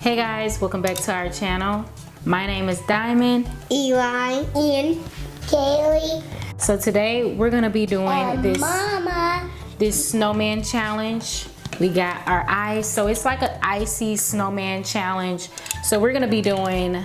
Hey guys, welcome back to our channel. My name is Diamond, Eli, and Kaylee. So today we're gonna be doing Mama. this snowman challenge. We got our ice, so it's like an icy snowman challenge. So we're gonna be doing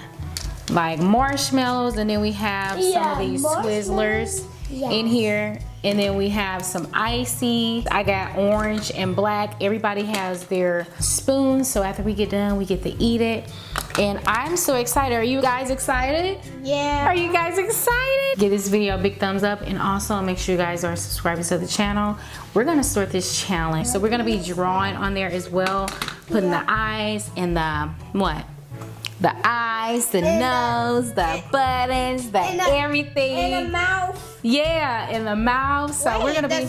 like marshmallows, and then we have some of these Twizzlers in here, and then we have some icy. I got orange and black. Everybody has their spoons, so after we get done we get to eat it, and I'm so excited. Are you guys excited? Yeah. Are you guys excited? Give this video a big thumbs up, and also make sure you guys are subscribing to the channel. We're gonna start this challenge, so we're gonna be drawing on there as well, putting the eyes and the the eyes, the nose, the buttons, the everything. And the mouth. Yeah, in the mouth. So we're gonna be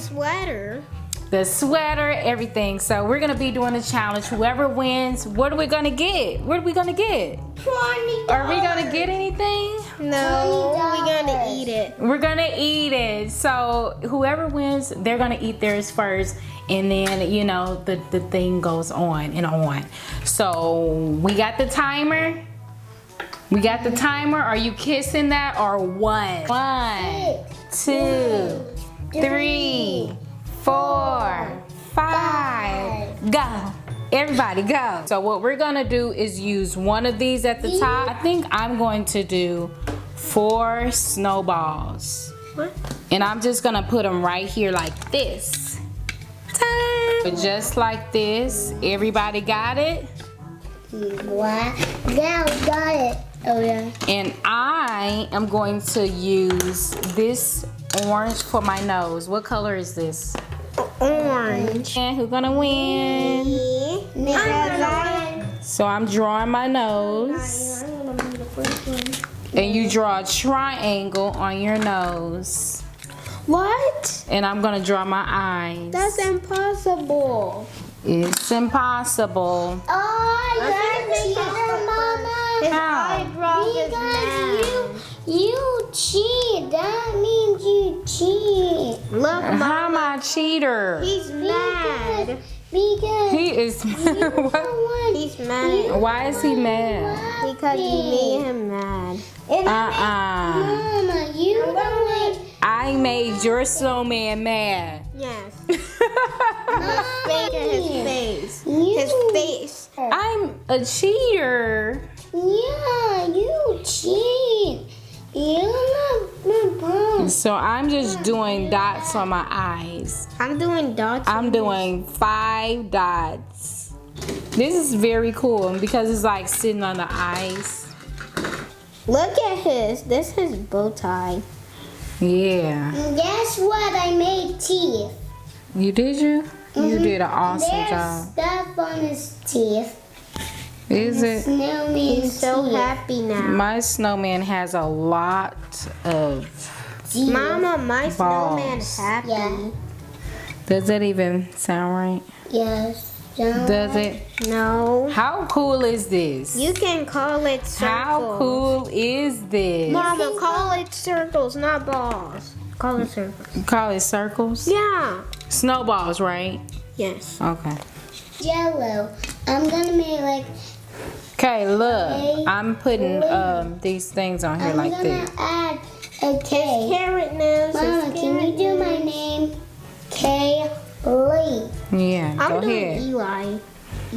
the sweater, everything. So we're gonna be doing the challenge. Whoever wins, what are we gonna get? What are we gonna get? $20. Are we gonna get anything? No, we're gonna eat it. We're gonna eat it. So whoever wins, they're gonna eat theirs first, and then you know the thing goes on and on. So we got the timer. We got the timer. Are you kissing that or what? 1, 2, 3, 4, 5. Go. Everybody go. So what we're gonna do is use one of these at the top. I think I'm going to do 4 snowballs. What? And I'm just gonna put them right here like this. Ta-da! Just like this. Everybody got it? What? Yeah, we got it. Oh yeah. And I am going to use this orange for my nose. What color is this? Orange. And who's gonna win? So I'm drawing my nose. And you draw a triangle on your nose. What? And I'm gonna draw my eyes. That's impossible. It's impossible. Oh, you're cheater, Mama. His eyebrows is mad. You cheat. That means you cheat. Look, Mama. How am I a cheater? He's mad. Because He is what? He's mad. Why is he mad? Because you made him mad. Mama, you don't. I made your snowman mad. Yes. His face. His face. I'm a cheater. Yeah, you cheat. You're not wrong. So I'm just doing dots on my eyes. I'm doing dots. I'm doing 5 dots. This is very cool because it's like sitting on the eyes. Look at his. This is his bow tie. Yeah. Guess what? I made teeth. You did you? You did an awesome There's job. stuff on his teeth. Is it? He's so happy now. My snowman has a lot of teeth. Mama, my balls. snowman's happy. Yeah. Does that even sound right? Yes. Does it? No. How cool is this? You can call it circles. How cool is this? Mama, call it circles, not balls. Call it circles. You call it circles? Yeah. Snowballs, right? Yes. Okay. Jell-o. I'm gonna make like. Okay, look. I'm putting these things on here like this. I'm gonna add a K. Carrot nose. Mama, can you do my name? Kaylee. Yeah, I'm go ahead. Eli.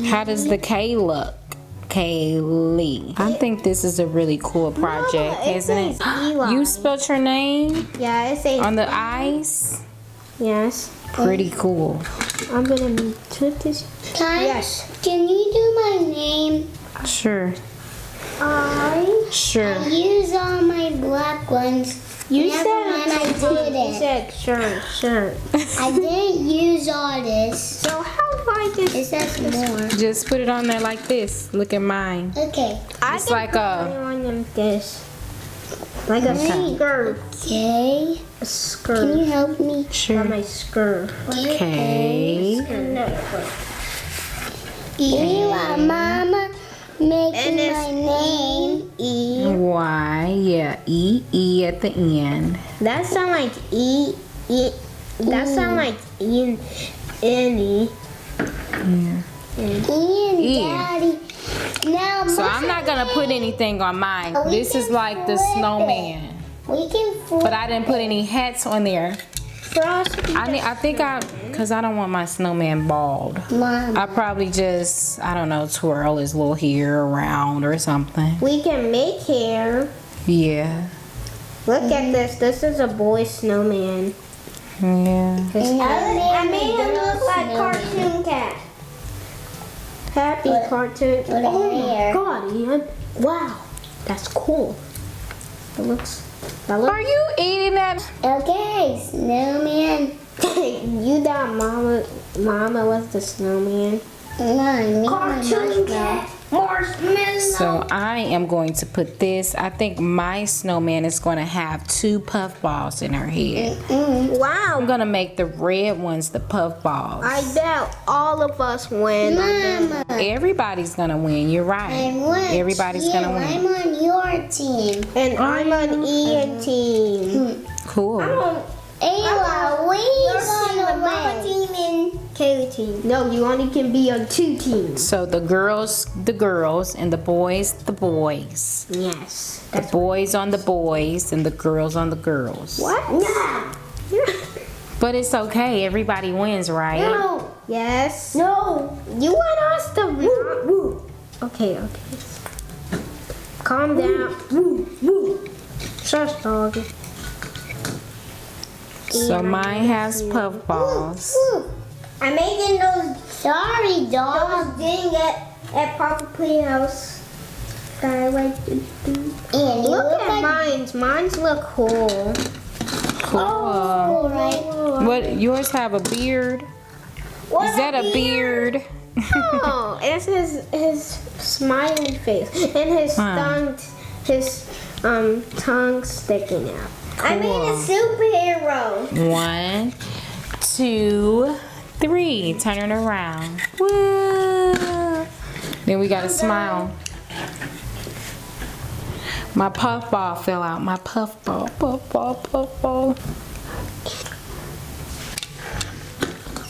How does the K look? Kaylee. I think this is a really cool project, isn't it? Eli. You spelled your name Yeah, it says on the ice? Yes. Pretty cool. I'm gonna put this. Yes. Can you do my name? Sure. Sure. I use all my black ones. You said when I did it. You said sure. I didn't use all this. So how do I just? It says more. Just put it on there like this. Look at mine. Okay. It's like a. On them this. Like a skirt. Okay. A skirt. Can you help me? Sure. My skirt. Okay. Eli, Mama, making my name E. Y, yeah, E at the end. That sound like E. That sound like Annie. Yeah. Daddy. Now, So I'm not gonna put anything on mine. This is like the snowman. We can flip. But I didn't put any hats on there. Frosty. Cause I don't want my snowman bald. Mom. I probably just, I don't know, twirl his little hair around or something. We can make hair. Yeah. Look at this. This is a boy snowman. Yeah. I made him look like cartoon cat. Happy cartoon. Oh my god, Ian. Wow. That's cool. Are you eating that? Okay, snowman. You thought mama was the snowman. Cartoon cat. Marshmallow. So I am going to put this. I think my snowman is going to have 2 puff balls in her head. Wow. I'm going to make the red ones the puff balls. I bet all of us win. Mama. Everybody's going to win. You're right. Everybody's going to win. I'm on your team. And I'm on Ian team. Cool. Ayla, You're on the mama team and Kaylee team. No, you only can be on 2 teams. So the girls, and the boys. Yes. The boys on the boys and the girls on the girls. What? No. But it's okay. Everybody wins, right? No. Yes. No. You want us to woo. Okay. Calm down. Woo. Shush, dog. So mine has puff balls. I'm making those. Sorry, dog. Those ding at Papa Playhouse. I like to do. And you Look look at like mine. Mine's look cool. Cool. all right. What, yours have a beard? Is that a beard? Oh, it's his smiling face and his tongue sticking out. I made a superhero. 1, 2, 3. Turn it around. Woo. Then we got to smile. My puff ball fell out. My puff ball.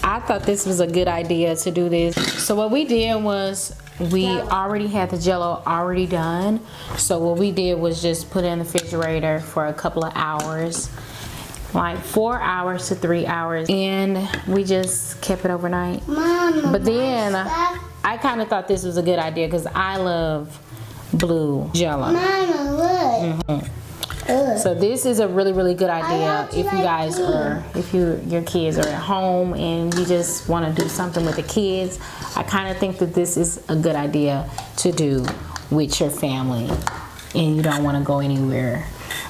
I thought this was a good idea to do this. So what we did was we already had the jell-o already done. So what we did was just put it in the refrigerator for a couple of hours. Like 4 hours to 3 hours. And we just kept it overnight. Mama, But then I kind of thought this was a good idea because I love blue jell-o. Mama, look. So this is a really, really good idea if you guys are, your kids are at home and you just want to do something with the kids. I kind of think that this is a good idea to do with your family and you don't want to go anywhere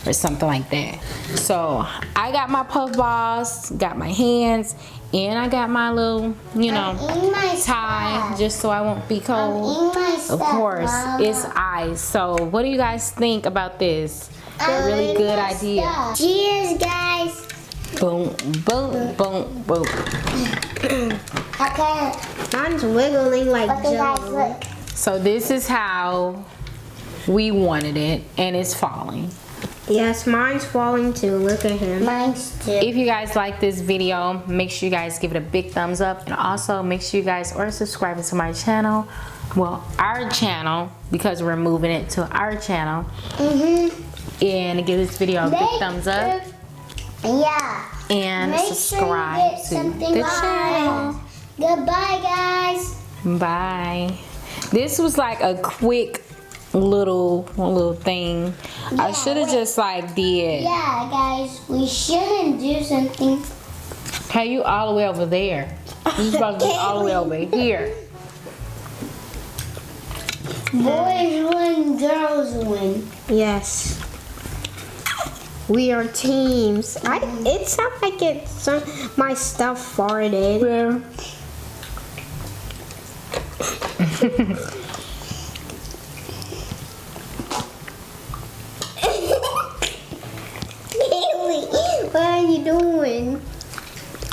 or something like that. So I got my puff balls, got my hands, and I got my little, tie just so I won't be cold. Of course, it's ice. So what do you guys think about this? A really good idea. Cheers, guys. Boom, boom, boom, boom. Okay. Mine's wiggling like Okay, guys, jello. look. So this is how we wanted it, and it's falling. Yes, mine's falling too. Look at him. Mine's too. If you guys like this video, make sure you guys give it a big thumbs up, and also make sure you guys are subscribing to my channel. Well, our channel, because we're moving it to our channel. And give this video a big thumbs up. Yeah. And Make subscribe sure you get to the channel. Goodbye, guys. Bye. This was like a quick little thing. I should have just like did. Yeah, guys, we shouldn't do something. Hey, you all the way over there. You supposed to be all the way over here. Boys win, girls win. Yes. We are teams. It sounds like my stuff farted. Yeah. Kaylee, what are you doing?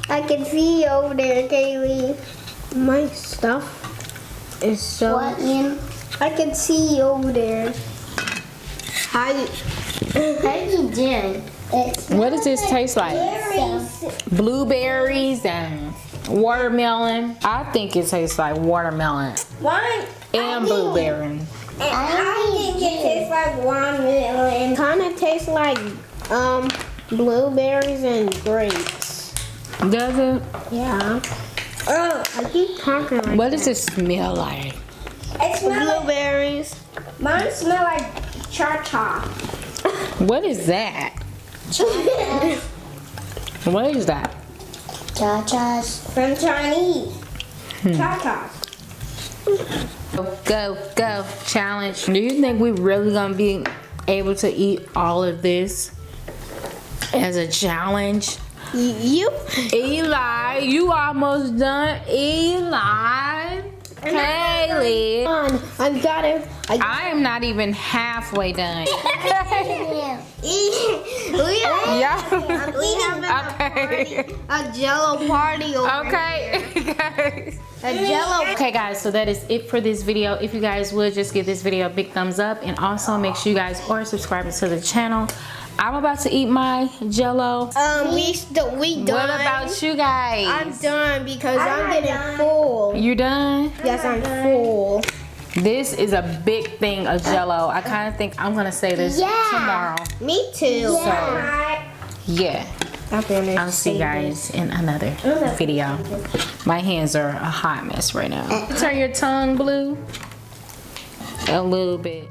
I can see you over there, Kaylee. My stuff is so... What, Ian? I can see you over there. How you doing? What does this taste like? Berries. Blueberries and watermelon. I think it tastes like watermelon. Mine. and blueberry. I think it tastes like watermelon. Kind of tastes like blueberries and grapes. Does it? Yeah. Oh, I keep talking like What does it smell like? It smells blueberries. Mine smell like cha-cha. What is that? What is that? Cha-chas. From Chinese. Cha-cha. Go, go, challenge. Do you think we're really gonna be able to eat all of this as a challenge? You? Eli, you almost done. Eli, Kaylee. I I am not even halfway done. Yeah. We having a Jell-O party over Okay. A Jell-O. Okay guys, so that is it for this video. If you guys would just give this video a big thumbs up, and also make sure you guys are subscribing to the channel. I'm about to eat my Jell-O. We done. What about you guys? I'm done because I'm getting full. You done? Yes, I'm full. This is a big thing of Jell-O. I kind of think I'm gonna say this tomorrow. Me too. Yeah. I'll see you guys in another video. My hands are a hot mess right now. Turn your tongue blue. A little bit.